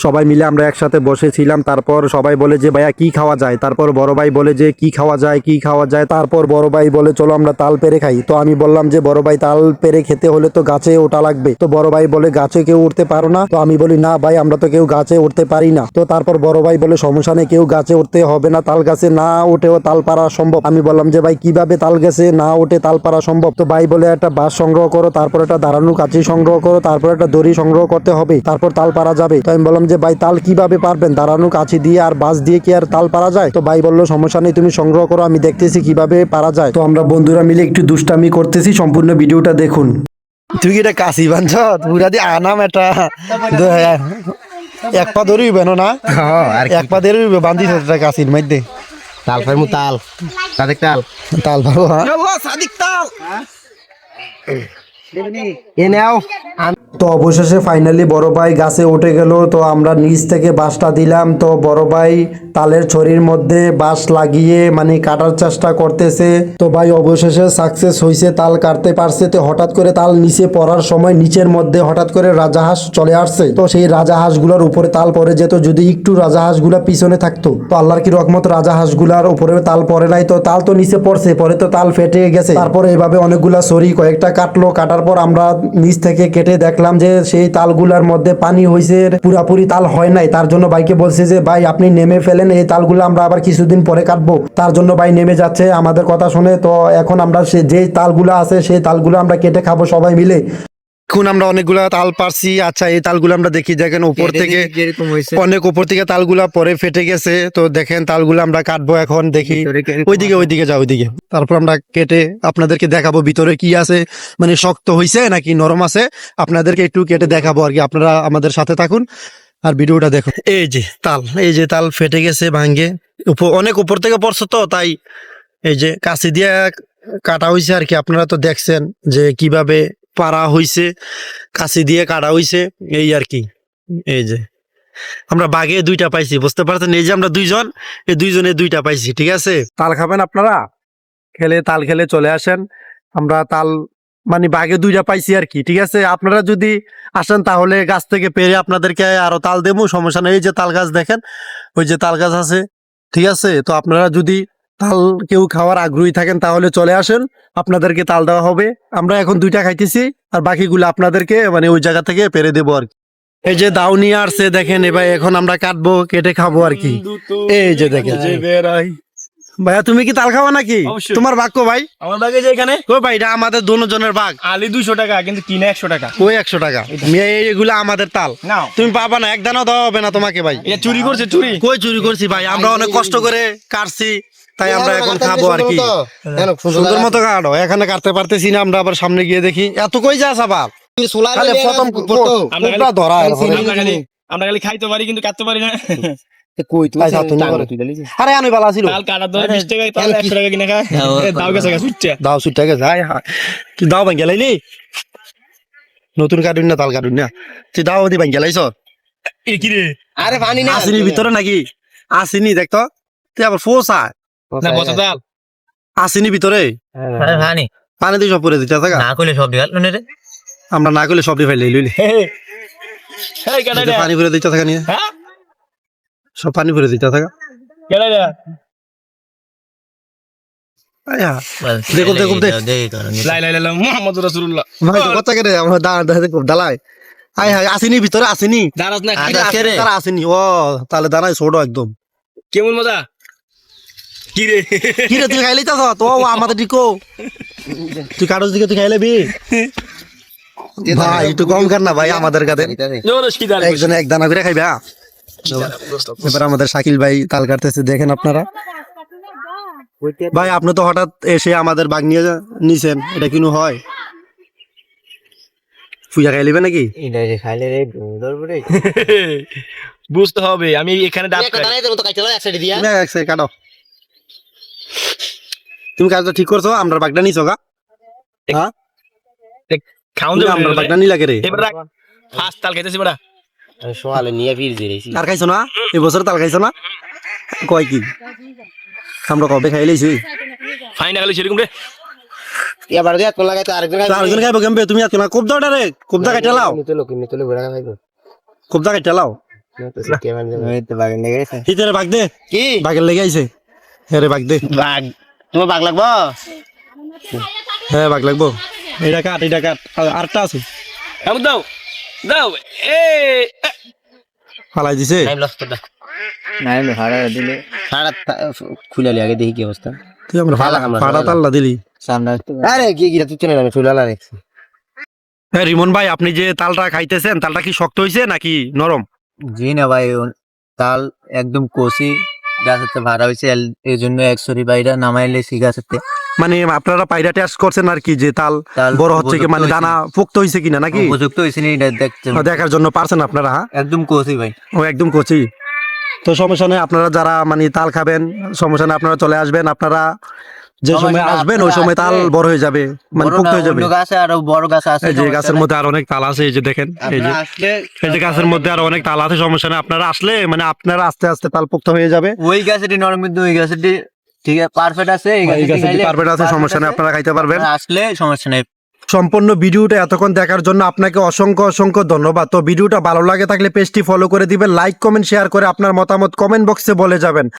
সবাই মিলে আমরা একসাথে বসেছিলাম। তারপর সবাই বলে যে ভাইয়া কি খাওয়া যায়, তারপর বড় ভাই বলে যে কি খাওয়া যায় কি খাওয়া যায়, তারপর বড় ভাই বলে চলো আমরা তাল পেরে খাই। তো আমি বললাম যে বড় ভাই তাল পেরে খেতে হলে তো গাছে ওঠা লাগবে। তো বড় ভাই বলে গাছে কেউ উঠতে পারো না। তো আমি বলি না ভাই আমরা তো কেউ গাছে উঠতে পারি না। তো তারপর বড় ভাই বলে সমস্যা নেই, কেউ গাছে উঠতে হবে না, তাল গাছে না উঠেও তাল পাড়া সম্ভব। আমি বললাম যে ভাই কিভাবে তাল গাছে না উঠে তাল পাড়া সম্ভব? তো ভাই বলে একটা বাঁশ সংগ্রহ করো, তারপর একটা দাঁড়ানো কাঁচি সংগ্রহ করো, তারপর একটা দড়ি সংগ্রহ করতে হবে, তারপর তাল পাড়া যাবে। তো আমি বললাম যে ভাই তাল কিভাবে পারবেন? দাঁড়ানো কাঁচি দিয়ে আর বাঁশ দিয়ে কি আর তাল পারা যায়? তো ভাই বললো সমস্যা নেই, তুমি সংগ্রহ করো, আমি দেখতেছি কিভাবে পারা যায়। তো আমরা বন্ধুরা মিলে একটু দুষ্টামি করতেছি, সম্পূর্ণ ভিডিওটা দেখুন। তুই কি এটা কাশি বাঞ্ছ পুরা দিয়ে আনাম এটা এক পা ধরি বেনো না, এক পা ধরে বান্ধিস এটা কাশির মধ্যে। তাল ফাইমু তাল সাদিক তাল তাল পারো? হ্যাঁ সাদিক তাল এ নাও। তো অবশেষে ফাইনালি বড় ভাই গাছে উঠে গেল। তো আমরা নিচ থেকে বাঁশটা দিলাম। তো বড় ভাই তালের ছড়ির মধ্যে বাঁশ লাগিয়ে মানে কাটার চেষ্টা করতেছে। তো ভাই অবশেষে সাকসেস হয়েছে, তাল কাটতে পারছে। তো হঠাৎ করে তাল নিচে পড়ার সময় নিচের মধ্যে হঠাৎ করে রাজাহাঁস চলে আসছে। তো সেই রাজাহাঁসগুলোর উপরে তাল পড়ে যেত যদি একটু রাজাহাঁসগুলা পিছনে থাকতো। তো আল্লাহর কি রহমত, রাজাহাঁসগুলার উপরে তাল পড়ে নাই। তো তাল তো নিচে পড়ছে, পরে তো তাল ফেটে গেছে। তারপরে এভাবে অনেকগুলা ছড়ি কয়েকটা কাটলো, কাটার পর আমরা নিচ থেকে কেটে দেখলাম যে সেই তালগুলার মধ্যে পানি হয়েছে, পুরাপুরি তাল হয় নাই। তার জন্য ভাইকে বলছে যে ভাই আপনি নেমে ফেলেন, এই তালগুলো আমরা আবার কিছুদিন পরে কাটবো। তার জন্য ভাই নেমে যাচ্ছে আমাদের কথা শুনে। তো এখন আমরা যে তালগুলো আছে সেই তালগুলো আমরা কেটে খাবো সবাই মিলে। এখন আমরা অনেকগুলা তাল পারছি। আচ্ছা এই তালগুলো আমরা দেখি, দেখেন উপর থেকে অনেক উপর থেকে তালগুলা পরে ফেটে গেছে। তো দেখেন তালগুলো আমরা কাটবো এখন, দেখি ওইদিকে যাও ওইদিকে। তারপর আমরা কেটে আপনাদেরকে দেখাবো ভিতরে কি আছে, মানে শক্ত হয়েছে নাকি নরম আছে, আপনাদেরকে একটু কেটে দেখাবো আর কি। আপনারা আমাদের সাথে থাকুন আর ভিডিওটা দেখুন। এই যে তাল ফেটে গেছে ভাঙ্গে, অনেক উপর থেকে পড়ছে তো তাই এই যে কাঁচি দিয়ে কাটা হয়েছে আর কি। আপনারা তো দেখছেন যে কিভাবে পারা হইছে, কাঁচি দিয়ে কাটা হইছে এই আর কি। এই যে আমরা বাঘে দুইটা পাইছি, বুঝতে পারছেন? এই যে আমরা দুইজন, এই দুইজনে দুইটা পাইছি, ঠিক আছে? তাল খাবেন আপনারা? তাল খেলে চলে আসেন। আমরা তাল মানে বাঘে দুইটা পাইছি আর কি, ঠিক আছে? আপনারা যদি আসেন তাহলে গাছ থেকে পেরে আপনাদেরকে আরো তাল দেবো, সমস্যা নেই। এই যে তাল গাছ দেখেন, ওই যে তাল গাছ আছে, ঠিক আছে? তো আপনারা যদি তাল কেউ খাওয়ার আগ্রহী থাকেন তাহলে চলে আসেন, আপনাদেরকে তাল দেওয়া হবে। আমরা এখন দুইটা খাইতেছি আর বাকিগুলো আপনাদেরকে মানে ওই জায়গা থেকে পেরে দেবো আর কি। এই যে দাও নিয়ে আসছে দেখেন, এবার এখন আমরা কাটবো, কেটে খাবো আর কি। এই যে দেখেন ভাইয়া, তুমি কি তাল খাওয়া নাকি? তোমার ভাগ কো ভাই? আমার বাগে যে এখানে কো ভাই, এটা আমাদের দুজনের ভাগ। আলি 200 টাকা কিন্তু কিনে 100 টাকা। ওই 100 টাকা এগুলো আমাদের তাল। নাও। তুমি পাবা না, এক দানাও দেওয়া হবে না তোমাকে ভাই। এটা চুরি করছে, চুরি। কই চুরি করছি ভাই, আমরা অনেক কষ্ট করে কাটছি, তাই আমরা এখন খাবো আর কি। সুন্দর মতো কাটো, এখানে কাটতে পারতেছি না আমরা, আবার সামনে গিয়ে দেখি। এত কই যাস আবার? প্রথম কোনটা ধরা আমরা খালি খাইতে পারি কিন্তু কাটতে পারি না। আরে আমি ভালো ছিল। তাল কাটা ধরে 20 টাকা, তাল 100 টাকা কিনে খায়। দাও গেছে সুচ্চা। দাও সুটটা গেছে। তুই দাও ভাঙ্গে লাইলি, নতুন কাটুন না, তাল কাটুন না, তুই দাও দি ভাঙ্গে লাইছ। এ কি রে? আরে পানি না আসিনি ভিতরে নাকি? আসিনি দেখতো, তুই আবার ফোসা না বসা তাল আসিনি ভিতরে। আরে ভানি পানি দিয়ে সব করে দিতে থাকা, না কইলে সব দিগাল নে আমরা না করলে সব ফাইলে লইলি এই কেডা রে? পানি ভরে দিতে থাকা নিয়ে, হ্যাঁ সব পানি ভরে দিতে থাকা। কেডা রে? আয়া দেখো দেখো দেখ, লাই লাই লাই মুহাম্মদ রাসূলুল্লাহ। ভাই তো কথা কেটে আমরা দাঁড়াতে খুব দালাই। আয় হায়, আসিনি ভিতরে, আসিনি দাঁড়াস না তারা আসেনি। ও তাহলে দাঁড়াই ছোট একদম। কেমন মজা? কি রে? কি রে তুই খাইলে চাস তো আমাদের দিকো, তুই কারোর দিকে তুই খাইলে বি ভাই, একটু কম কর না ভাই আমাদের কাছে। জোরস কি দাঁড়াস? একজনে এক দানা করে খাইবা। এবার আমাদের শাকিল ভাই তাল কাটতেছে, দেখেন আপনারা। ভাই আপনি তো হঠাৎ এসে আমাদের বাগ নিয়ে নিছেন, এটা কিনু হয়? পূজা খাই লিবে নাকি? এটা যে খাইলে রে ধরব রে বুঝতে হবে আমি এখানে ডাব খাই। না, এক সেকেন্ড কাটো। তুমি কাজটা ঠিক করছো, আমরা বাগটা নিছো গা? হ্যাঁ খাউন তুমি দে আমরা বাগটা নি লাগে রে। এবার ফাস্ট তাল খাইতেছি বড়া। সোয়ালে নিয়ে ফির দিয়েছি আর খাইছো না এবছর তাল খাইছো না? কয় কি আমরা কবে খাই লাইছি? ফাইনালি সেরকম রে। এবার দিয়ে কোন লাগাইতে আরেকজন আরেকজন খাইবো কেমবে? তুমি আজকে না কোপ দাও রে, কোপ দা কাটা লাও, নিতে লোক নিতে লোক বেড়া খাইবো। কোপ দা কাটা লাও। হিতেরে বাগ দে, কি বাগের লেগে আইছে। হ্যাঁ রে বাগ দে, বাঘ তোমার বাঘ লাগবো হ্যাঁ বাগ লাগবো। এটা কাট, এটা কাট, আরেকটা আছে কামড় দাও দাও এ ফালাই দিছে। সারা খুলে আগে দেখি কি অবস্থা তুই আমরা ফালা আমরা, ফাটা ফালা। তাল্লা দিলি। আরে কি কি তুই চেনে না চুলা রাখছি হ্যাঁ রিমন ভাই, আপনি যে তালটা খাইতেছেন তালটা কি শক্ত হয়েছে নাকি নরম? জি না ভাই, তাল একদম কষি গাছেতে ভাড়া হয়েছে, এই জন্য একশরি বাইরা নামাইলে গাছেতে। মানে আপনারা পায়রা টেস্ট করছেন আর কি, যে তাল তাল বড় হচ্ছে কি, উপযুক্ত মানে হয়েছে। দানা পোক্ত হয়েছে কিনা নাকি উপযুক্ত হয়েছে নি এটা দেখতে, দেখার জন্য পারছেন আপনারা? হ্যাঁ একদম কষি ভাই। ও একদম কচি। তো সমস্যা নেই, আপনারা যারা মানে তাল খাবেন সমস্যা নেই, আপনারা চলে আসবেন। আপনারা যে সমস্যা সময় নেই, আসবেন ওই আপনারা সময় তাল আসলে বড় হয়ে যাবে, মানে বড় পোক্ত না, হয়ে যাবে। অন্য গাছে আরো বড় গাছ আছে, এই যে সমস্যা গাছের নাই। মধ্যে আর অনেক তাল আছে, এই যে দেখেন, এই যে এই যে গাছের মধ্যে আর অনেক তাল আছে, সমস্যা নেই। আপনারা আসলে মানে আপনারা আস্তে আস্তে তাল পোক্ত হয়ে যাবে। ওই গাছেটি নরম, কিন্তু ওই গাছেটি ঠিক আছে, পারফেক্ট আছে। এই এই গাছে খাইলে পারফেক্ট আছে, সমস্যা নেই, আছে। আপনারা খাইতে পারবেন। আপনারা আসলে সমস্যা নেই। সম্পূর্ণ ভিডিওটা এতক্ষণ দেখার জন্য আপনাকে অসংখ্য অসংখ্য ধন্যবাদ। তো ভিডিওটা ভালো লাগে থাকলে পেজটি ফলো করে দিবেন, লাইক কমেন্ট শেয়ার করে আপনার মতামত কমেন্ট বক্সে বলে যাবেন।